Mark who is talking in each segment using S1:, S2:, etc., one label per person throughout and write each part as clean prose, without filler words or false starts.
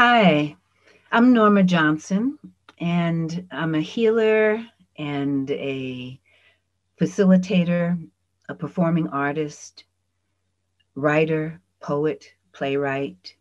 S1: Hi, I'm Norma Johnson, and I'm a healer and a facilitator, a performing artist, writer, poet, playwright,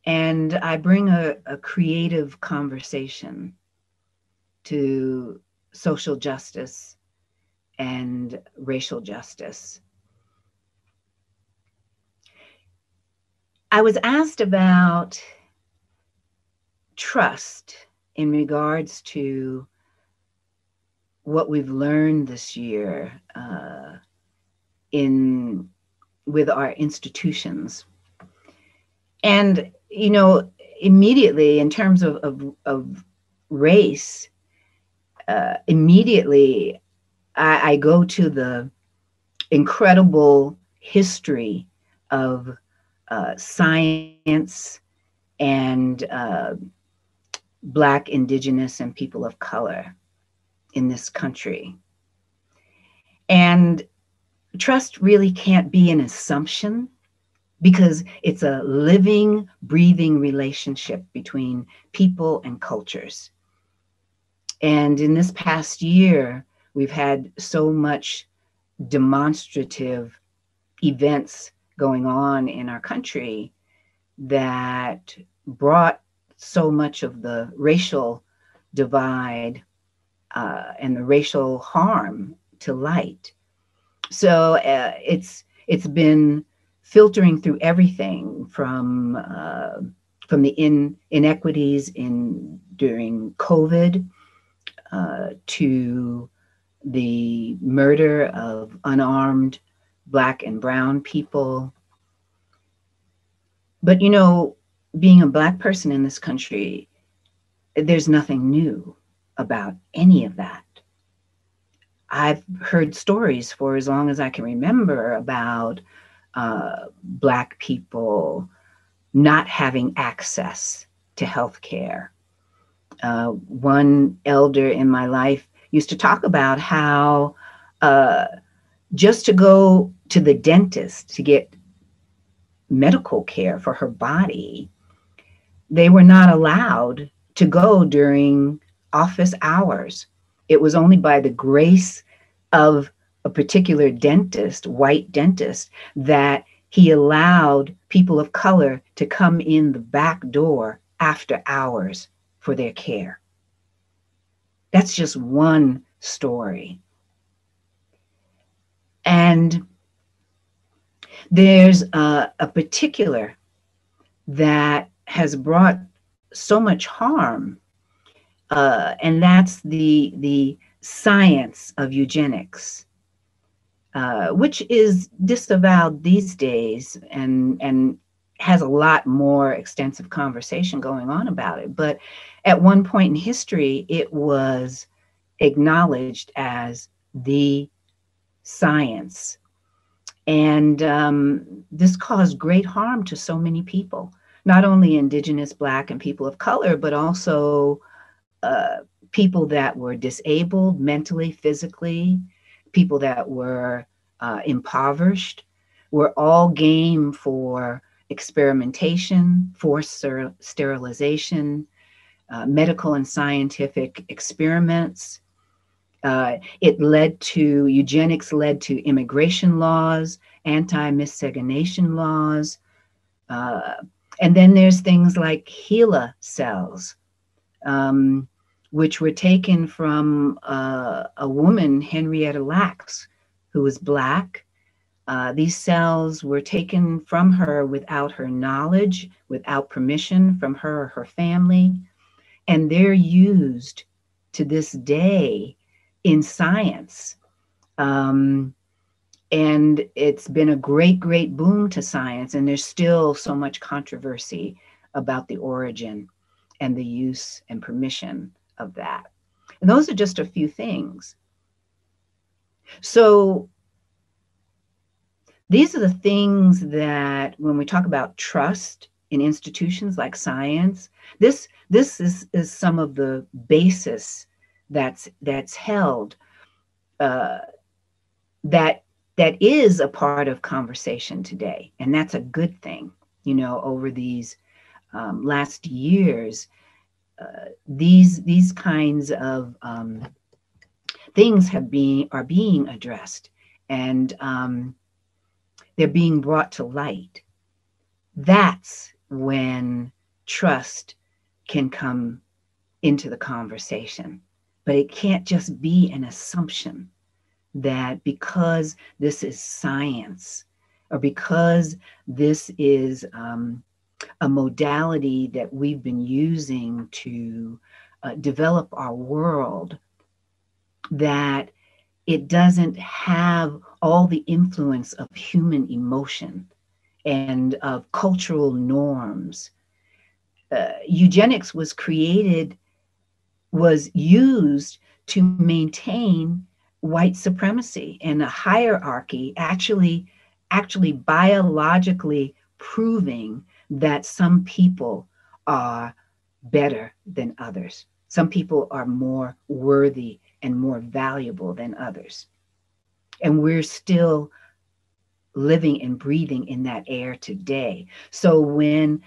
S1: and I bring a creative conversation to social justice and racial justice. I was asked about trust in regards to what we've learned this year in with our institutions. And, immediately in terms of race, immediately I go to the incredible history of science and Black, Indigenous, and people of color in this country. And trust really can't be an assumption because it's a living, breathing relationship between people and cultures. And in this past year, we've had so much demonstrative events going on in our country that brought so much of the racial divide and the racial harm to light. So it's been filtering through everything from the inequities in during COVID to the murder of unarmed Black and brown people. But being a Black person in this country, there's nothing new about any of that. I've heard stories for as long as I can remember about Black people not having access to health care. One elder in my life used to talk about how just to go to the dentist to get medical care for her body, they were not allowed to go during office hours. It was only by the grace of a particular dentist, white dentist, that he allowed people of color to come in the back door after hours for their care. That's just one story. And there's a particular that has brought so much harm, and that's the science of eugenics, which is disavowed these days and has a lot more extensive conversation going on about it. But at one point in history, it was acknowledged as the science. And this caused great harm to so many people, not only Indigenous, Black, and people of color, but also people that were disabled mentally, physically, people that were impoverished, were all game for experimentation, forced sterilization, medical and scientific experiments. Eugenics led to immigration laws, anti-miscegenation laws. And then there's things like HeLa cells, which were taken from a woman, Henrietta Lacks, who was Black. These cells were taken from her without her knowledge, without permission from her or her family, and they're used to this day in science. And it's been a great, great boom to science, and there's still so much controversy about the origin and the use and permission of that. And those are just a few things. So these are the things that when we talk about trust in institutions like science, this is some of the basis that's held that is a part of conversation today, and that's a good thing. Over these last years, these kinds of things are being addressed, and they're being brought to light. That's when trust can come into the conversation. But it can't just be an assumption that because this is science, or because this is a modality that we've been using to develop our world, that it doesn't have all the influence of human emotion and of cultural norms. Eugenics was used to maintain white supremacy and a hierarchy, actually biologically proving that some people are better than others. Some people are more worthy and more valuable than others. And we're still living and breathing in that air today. So when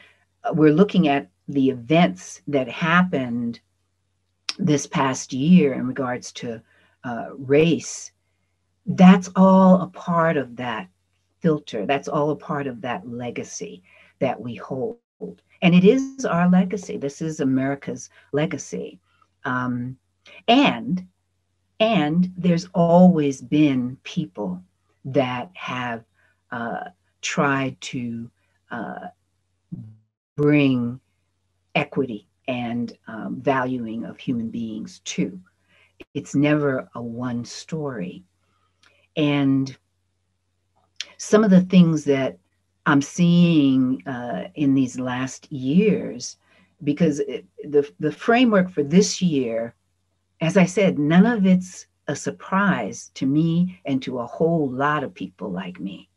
S1: we're looking at the events that happened this past year in regards to race, that's all a part of that filter. That's all a part of that legacy that we hold. And it is our legacy. This is America's legacy. And there's always been people that have tried to bring equity and valuing of human beings too. It's never a one story. And some of the things that I'm seeing in these last years, because the framework for this year, as I said, none of it's a surprise to me and to a whole lot of people like me.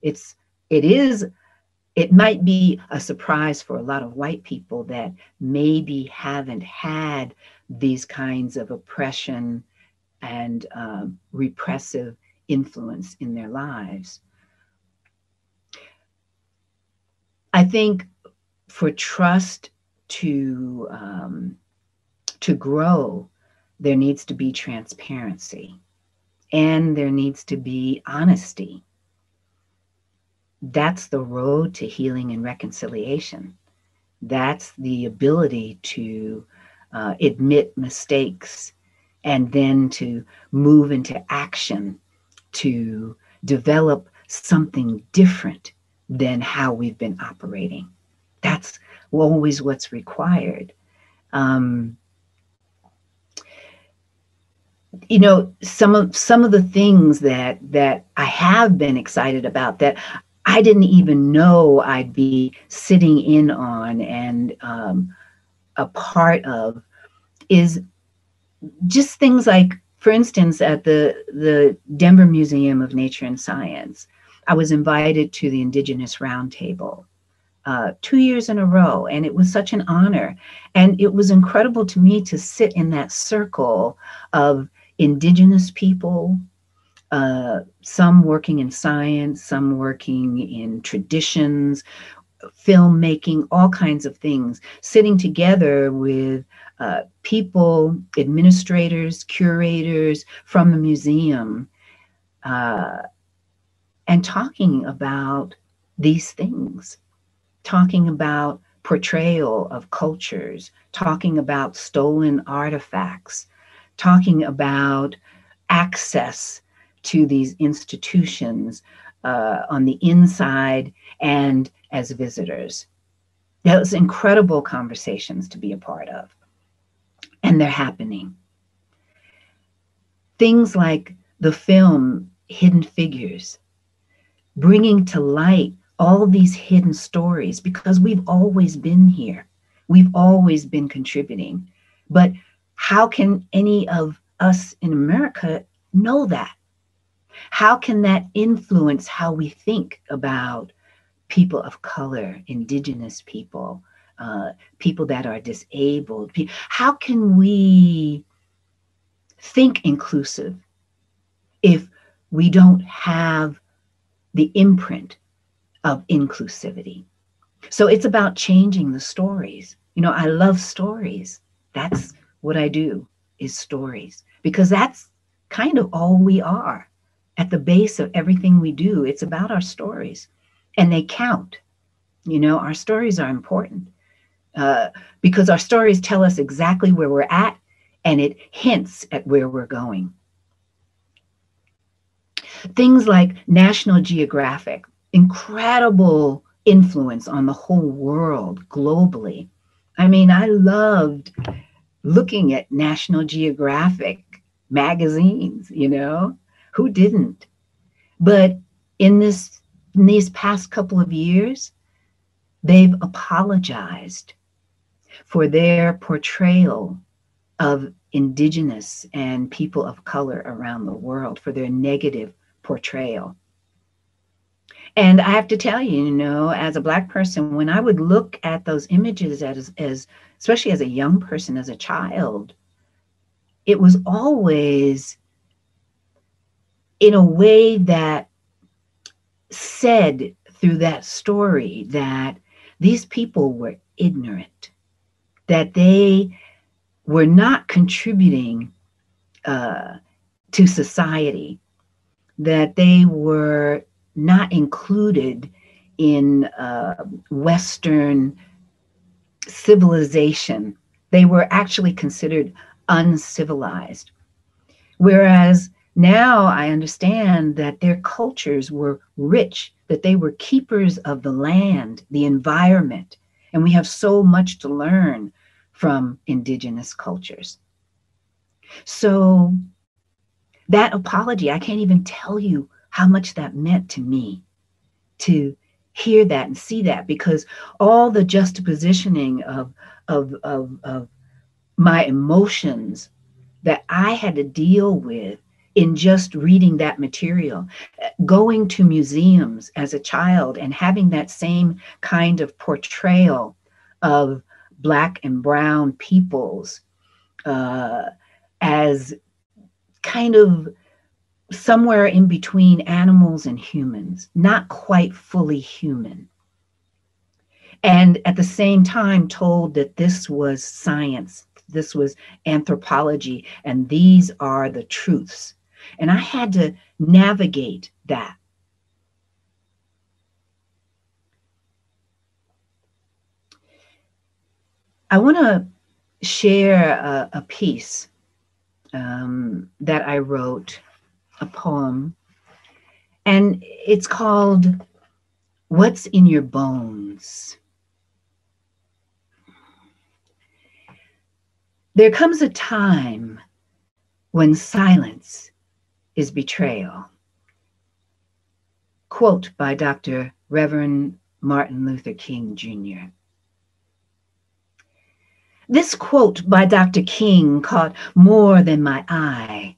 S1: It might be a surprise for a lot of white people that maybe haven't had these kinds of oppression and repressive influence in their lives. I think for trust to grow, there needs to be transparency and there needs to be honesty. That's the road to healing and reconciliation. That's the ability to admit mistakes and then to move into action to develop something different than how we've been operating. That's always what's required. You know, some of the things that I have been excited about that I didn't even know I'd be sitting in on and a part of is just things like, for instance, at the Denver Museum of Nature and Science, I was invited to the Indigenous Roundtable 2 years in a row, and it was such an honor. And it was incredible to me to sit in that circle of Indigenous people, some working in science, some working in traditions, filmmaking, all kinds of things, sitting together with people, administrators, curators from the museum, and talking about these things, talking about portrayal of cultures, talking about stolen artifacts, talking about access to these institutions on the inside and as visitors. Those incredible conversations to be a part of, and they're happening. Things like the film Hidden Figures, bringing to light all these hidden stories, because we've always been here. We've always been contributing. But how can any of us in America know that? How can that influence how we think about people of color, Indigenous people, people that are disabled? How can we think inclusive if we don't have the imprint of inclusivity? So it's about changing the stories. You know, I love stories. That's what I do, is stories, because that's kind of all we are. At the base of everything we do, it's about our stories, and they count. You know, our stories are important, because our stories tell us exactly where we're at, and it hints at where we're going. Things like National Geographic, incredible influence on the whole world globally. I mean, I loved looking at National Geographic magazines, you know, who didn't? But in these past couple of years, they've apologized for their portrayal of indigenous and people of color around the world, for their negative portrayal. And I have to tell you, you know, as a Black person, when I would look at those images as especially as a young person, as a child, it was always in a way that said through that story that these people were ignorant, that they were not contributing to society, that they were not included in Western civilization. They were actually considered uncivilized. Whereas now I understand that their cultures were rich, that they were keepers of the land, the environment, and we have so much to learn from indigenous cultures. So that apology, I can't even tell you how much that meant to me to hear that and see that, because all the juxtapositioning of my emotions that I had to deal with in just reading that material, going to museums as a child and having that same kind of portrayal of Black and brown peoples as kind of somewhere in between animals and humans, not quite fully human. And at the same time told that this was science, this was anthropology, and these are the truths. And I had to navigate that. I want to share a piece that I wrote, a poem, and it's called What's in Your Bones? There comes a time when silence is betrayal. Quote by Dr. Reverend Martin Luther King Jr. This quote by Dr. King caught more than my eye.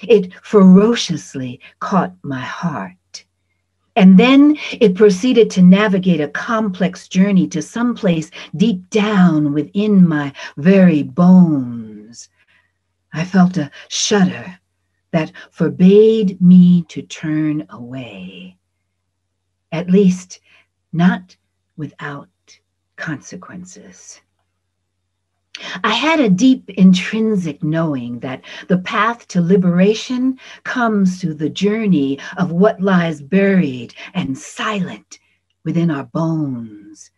S1: It ferociously caught my heart. And then it proceeded to navigate a complex journey to someplace deep down within my very bones. I felt a shudder that forbade me to turn away, at least not without consequences. I had a deep intrinsic knowing that the path to liberation comes through the journey of what lies buried and silent within our bones.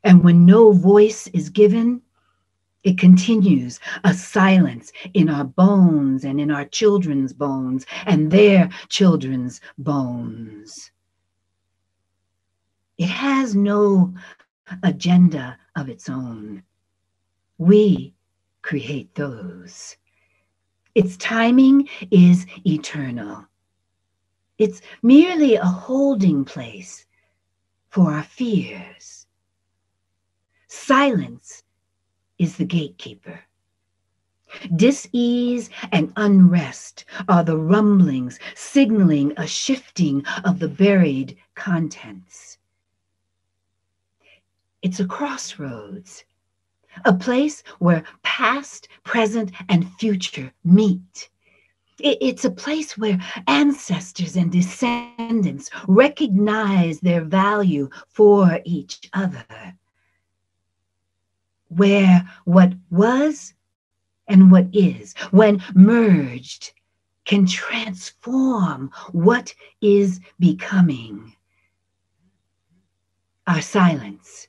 S1: And when no voice is given, it continues a silence in our bones and in our children's bones and their children's bones. It has no agenda of its own. We create those. Its timing is eternal. It's merely a holding place for our fears. Silence is the gatekeeper. Dis-ease and unrest are the rumblings signaling a shifting of the buried contents. It's a crossroads, a place where past, present, and future meet. It's a place where ancestors and descendants recognize their value for each other, where what was and what is, when merged, can transform what is becoming. Our silence,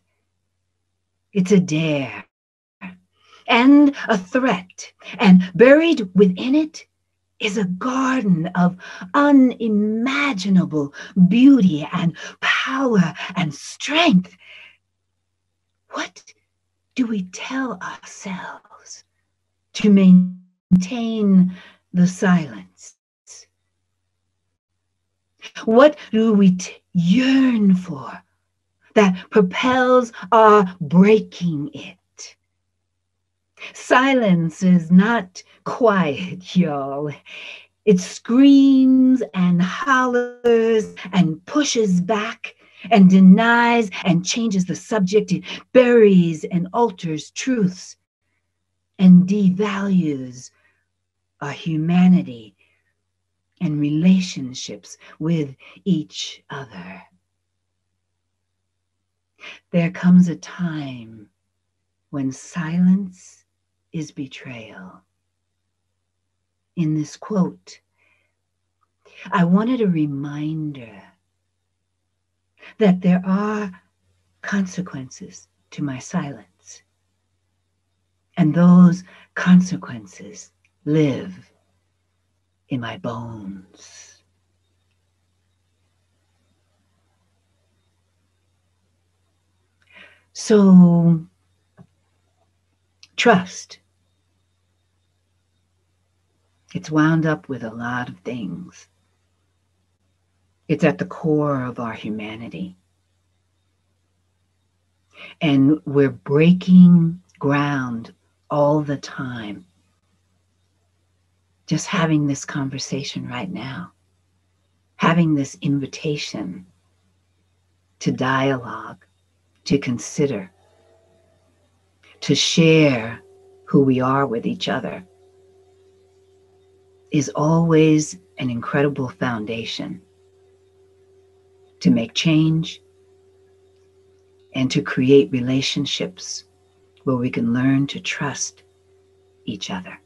S1: it's a dare and a threat, and buried within it is a garden of unimaginable beauty and power and strength. What do we tell ourselves to maintain the silence? What do we yearn for that propels our breaking it? Silence is not quiet, y'all. It screams and hollers and pushes back and denies and changes the subject. It buries and alters truths and devalues our humanity and relationships with each other. There comes a time when silence is betrayal. In this quote, I wanted a reminder that there are consequences to my silence, and those consequences live in my bones. So, trust. It's wound up with a lot of things. It's at the core of our humanity. And we're breaking ground all the time. Just having this conversation right now, having this invitation to dialogue, to consider, to share who we are with each other is always an incredible foundation to make change and to create relationships where we can learn to trust each other.